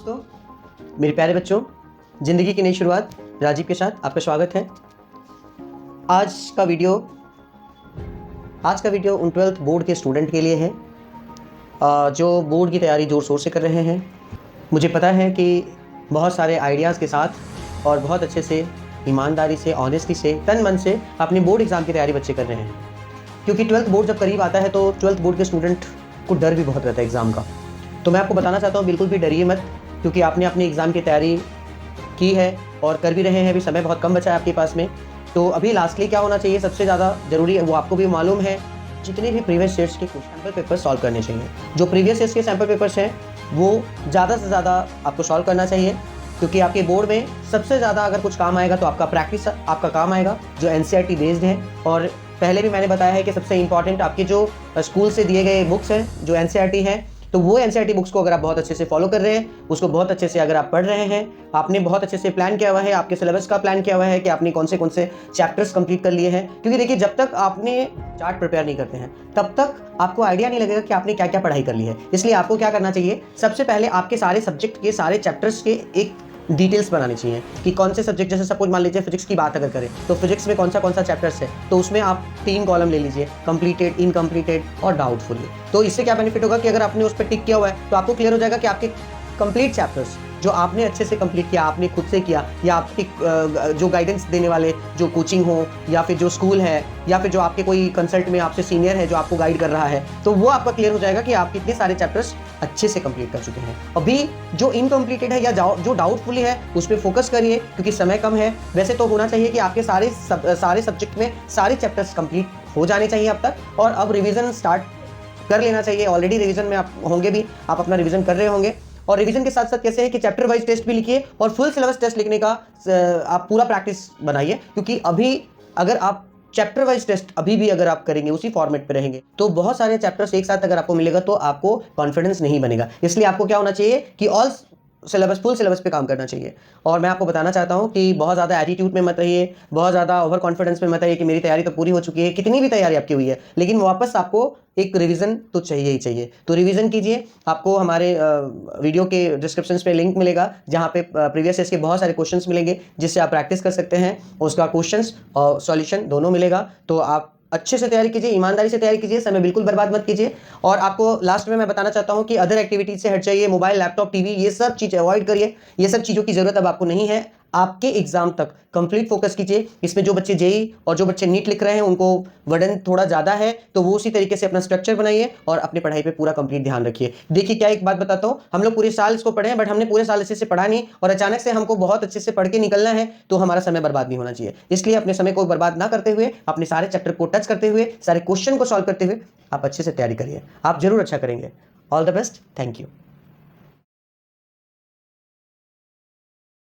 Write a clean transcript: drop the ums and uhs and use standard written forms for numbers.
दोस्तों, मेरे प्यारे बच्चों, ज़िंदगी की नई शुरुआत राजीव के साथ आपका स्वागत है। आज का वीडियो उन 12th बोर्ड के स्टूडेंट के लिए है जो बोर्ड की तैयारी ज़ोर शोर से कर रहे हैं। मुझे पता है कि बहुत सारे आइडियाज़ के साथ और बहुत अच्छे से, ईमानदारी से, ऑनेस्टी से, तन मन से अपनी बोर्ड एग्ज़ाम की तैयारी बच्चे कर रहे हैं। क्योंकि 12th बोर्ड जब करीब आता है तो 12th बोर्ड के स्टूडेंट को डर भी बहुत रहता है एग्ज़ाम का। तो मैं आपको बताना चाहता हूँ, बिल्कुल भी डरिए मत, क्योंकि आपने अपनी एग्ज़ाम की तैयारी की है और कर भी रहे हैं। अभी समय बहुत कम बचा है आपके पास में। तो अभी लास्टली क्या होना चाहिए, सबसे ज़्यादा ज़रूरी है वो आपको भी मालूम है, जितने भी प्रीवियस ईयर्स के सैम्पल पेपर सॉल्व करने चाहिए। जो प्रीवियस ईयर्स के सैम्पल पेपर्स हैं वो ज़्यादा से ज़्यादा आपको सॉल्व करना चाहिए, क्योंकि आपके बोर्ड में सबसे ज़्यादा अगर कुछ काम आएगा तो आपका प्रैक्टिस आपका काम आएगा, जो एनसीईआरटी बेस्ड है। और पहले भी मैंने बताया है कि सबसे इंपॉर्टेंट आपके जो स्कूल से दिए गए बुक्स हैं, जो एनसीईआरटी हैं, तो वो एनसीईआरटी बुक्स को अगर आप बहुत अच्छे से फॉलो कर रहे हैं, उसको बहुत अच्छे से अगर आप पढ़ रहे हैं, आपने बहुत अच्छे से प्लान किया हुआ है, आपके सिलेबस का प्लान किया हुआ है कि आपने कौन से चैप्टर्स कंप्लीट कर लिए हैं। क्योंकि देखिए, जब तक आपने चार्ट प्रिपेयर नहीं करते हैं तब तक आपको आइडिया नहीं लगेगा कि आपने क्या क्या पढ़ाई कर ली है। इसलिए आपको क्या करना चाहिए, सबसे पहले आपके सारे सब्जेक्ट के सारे चैप्टर्स के एक डिटेल्स बनानी चाहिए कि कौन से सब्जेक्ट, जैसे सपोज मान लीजिए फिजिक्स की बात अगर करें तो फिजिक्स में कौन सा चैप्टर्स है, तो उसमें आप 3 कॉलम ले लीजिए, कंप्लीटेड, इनकम्प्लीटेड और डाउटफुल। तो इससे क्या बेनिफिट होगा कि अगर आपने उस पर टिक किया हुआ है तो आपको क्लियर हो जाएगा कि आपके कंप्लीट चैप्टर्स जो आपने अच्छे से कंप्लीट किया, आपने खुद से किया, या आपकी जो गाइडेंस देने वाले जो कोचिंग हो, या फिर जो स्कूल है, या फिर जो आपके कोई कंसल्ट में आपसे सीनियर है जो आपको गाइड कर रहा है, तो वो आपका क्लियर हो जाएगा कि आप कितने सारे चैप्टर्स अच्छे से कंप्लीट कर चुके हैं। अभी जो इनकम्प्लीटेड है या जो डाउटफुली है उस पर फोकस करिए, क्योंकि समय कम है। वैसे तो होना चाहिए कि आपके सारे सब्जेक्ट में सारे चैप्टर्स कंप्लीट हो जाने चाहिए अब तक, और अब रिवीजन स्टार्ट कर लेना चाहिए। ऑलरेडी रिवीजन में आप होंगे भी, आप अपना रिवीजन कर रहे होंगे। और रिवीजन के साथ साथ कैसे है कि चैप्टर वाइज टेस्ट भी लिखिए और फुल सिलेबस टेस्ट लिखने का आप पूरा प्रैक्टिस बनाइए। क्योंकि अभी अगर आप चैप्टर वाइज टेस्ट अभी भी अगर आप करेंगे, उसी फॉर्मेट पे रहेंगे, तो बहुत सारे चैप्टर्स एक साथ अगर आपको मिलेगा तो आपको कॉन्फिडेंस नहीं बनेगा। इसलिए आपको क्या होना चाहिए कि फुल सिलेबस पे काम करना चाहिए। और मैं आपको बताना चाहता हूं कि बहुत ज़्यादा एटीट्यूड में मत रहिए, बहुत ज़्यादा ओवर कॉन्फिडेंस में मत रहिए कि मेरी तैयारी तो पूरी हो चुकी है। कितनी भी तैयारी आपकी हुई है, लेकिन वापस आपको एक रिवीजन तो चाहिए ही चाहिए। तो रिवीजन कीजिए। आपको हमारे वीडियो के डिस्क्रिप्शन पे लिंक मिलेगा, जहाँ पे प्रीवियस ईयर्स के बहुत सारे क्वेश्चंस मिलेंगे जिससे आप प्रैक्टिस कर सकते हैं। उसका क्वेश्चंस और सॉल्यूशन दोनों मिलेगा। तो आप अच्छे से तैयारी कीजिए, ईमानदारी से तैयारी कीजिए, समय बिल्कुल बर्बाद मत कीजिए। और आपको लास्ट में मैं बताना चाहता हूं कि अदर एक्टिविटीज से हट जाइए। मोबाइल, लैपटॉप, टीवी, ये सब चीज़ अवॉइड करिए। ये सब चीज़ों की जरूरत अब आपको नहीं है। आपके एग्जाम तक कंप्लीट फोकस कीजिए। इसमें जो बच्चे जेई और जो बच्चे नीट लिख रहे हैं उनको वर्डन थोड़ा ज़्यादा है, तो वो उसी तरीके से अपना स्ट्रक्चर बनाइए और अपनी पढ़ाई पे पूरा कंप्लीट ध्यान रखिए। देखिए, क्या एक बात बताता हूँ, हम लोग पूरे साल इसको पढ़े हैं, बट हमने पूरे साल अच्छे से पढ़ा नहीं, और अचानक से हमको बहुत अच्छे से पढ़ के निकलना है, तो हमारा समय बर्बाद नहीं होना चाहिए। इसलिए अपने समय को बर्बाद ना करते हुए, अपने सारे चैप्टर को टच करते हुए, सारे क्वेश्चन को सॉल्व करते हुए आप अच्छे से तैयारी करिए। आप जरूर अच्छा करेंगे। All the best. Thank you.